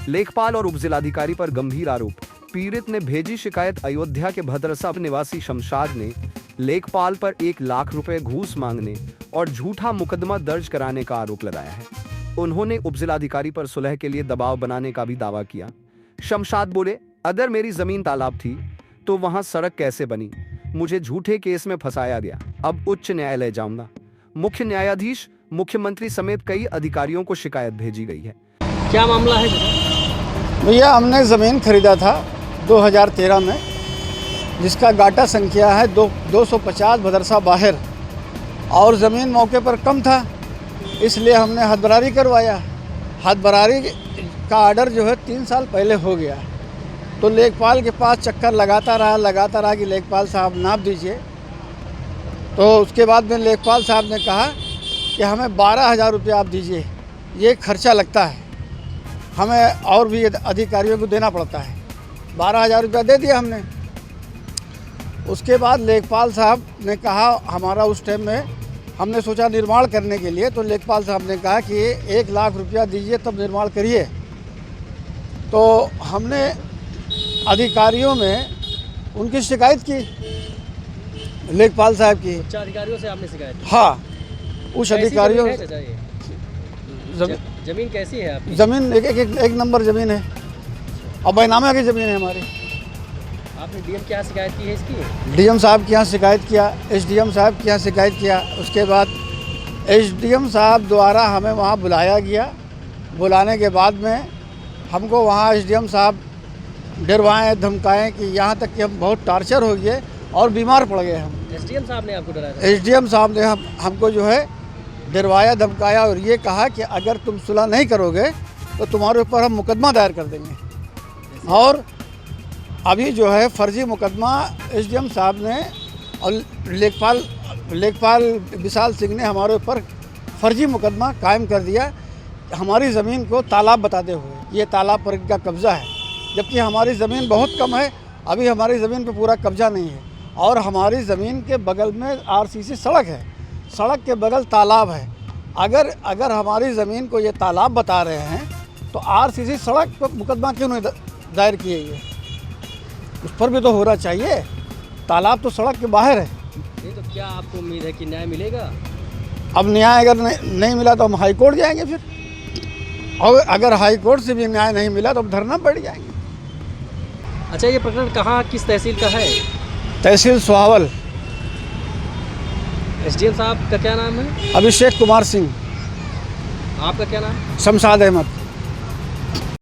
लेखपाल और उपजिलाधिकारी पर गंभीर आरोप। पीड़ित ने भेजी शिकायत। अयोध्या के भद्रसा निवासी शमशाद ने लेखपाल पर 1 लाख रुपए घूस मांगने और झूठा मुकदमा दर्ज कराने का आरोप लगाया है। उन्होंने उपजिलाधिकारी पर सुलह के लिए दबाव बनाने का भी दावा किया। शमशाद बोले, अगर मेरी जमीन तालाब थी तो वहां सड़क कैसे बनी? मुझे झूठे केस में फंसाया गया। अब उच्च न्यायालय जाऊंगा। मुख्य न्यायाधीश, मुख्यमंत्री समेत कई अधिकारियों को शिकायत भेजी गई है। क्या मामला है भैया? हमने ज़मीन खरीदा था 2013 में, जिसका गाटा संख्या है 250 भदरसा बाहर, और ज़मीन मौके पर कम था, इसलिए हमने हदबरारी करवाया। हदबरारी का आर्डर जो है 3 साल पहले हो गया, तो लेखपाल के पास चक्कर लगाता रहा कि लेखपाल साहब नाप दीजिए। तो उसके बाद में लेखपाल साहब ने कहा कि हमें 12,000 रुपये आप दीजिए, ये खर्चा लगता है, हमें और भी अधिकारियों को देना पड़ता है। 12,000 रुपया दे दिया हमने। उसके बाद लेखपाल साहब ने कहा, हमारा उस टाइम में हमने सोचा निर्माण करने के लिए, तो लेखपाल साहब ने कहा कि 1 लाख रुपया दीजिए तब निर्माण करिए। तो हमने अधिकारियों में उनकी शिकायत की, लेखपाल साहब की। उच्च अधिकारियों से आपने शिकायत की? हाँ, उच्च अधिकारियों। जमीन कैसी है आपकी? ज़मीन एक नंबर ज़मीन है, और बैनामा की ज़मीन है हमारी। आपने डीएम के यहाँ शिकायत की है इसकी? डीएम साहब के यहाँ शिकायत किया, एसडीएम साहब के यहाँ शिकायत किया। उसके बाद एसडीएम साहब द्वारा हमें वहाँ बुलाया गया। बुलाने के बाद में हमको वहाँ एसडीएम साहब डरवाएं, धमकाएं कि यहाँ तक कि हम बहुत टार्चर हो गए और बीमार पड़ गए हम। एसडीएम साहब ने आपको डराया था? एसडीएम साहब ने हमको जो है डरवाया, धमकाया, और ये कहा कि अगर तुम सुलह नहीं करोगे तो तुम्हारे ऊपर हम मुकदमा दायर कर देंगे। और अभी जो है फर्जी मुकदमा एसडीएम साहब ने और लेखपाल विशाल सिंह ने हमारे ऊपर फर्जी मुकदमा कायम कर दिया, हमारी ज़मीन को तालाब बताते हुए। ये तालाब पर इनका कब्ज़ा है, जबकि हमारी ज़मीन बहुत कम है, अभी हमारी ज़मीन पर पूरा कब्ज़ा नहीं है। और हमारी ज़मीन के बगल में आरसीसी सड़क है, सड़क के बगल तालाब है। अगर हमारी ज़मीन को ये तालाब बता रहे हैं तो आरसीसी सड़क पर मुकदमा क्यों नहीं दायर किए? ये उस पर भी तो होना चाहिए। तालाब तो सड़क के बाहर है। ये तो क्या आपको उम्मीद है कि न्याय मिलेगा? अब न्याय अगर नहीं मिला तो हम हाई कोर्ट जाएंगे फिर, और अगर हाई कोर्ट से भी न्याय नहीं मिला तो हम धरना बैठ जाएंगे। अच्छा, ये प्रकरण कहाँ, किस तहसील का है? तहसील सुहावल। एसडीएम साहब का क्या नाम है? अभिषेक कुमार सिंह। आपका क्या नाम? शमशाद अहमद।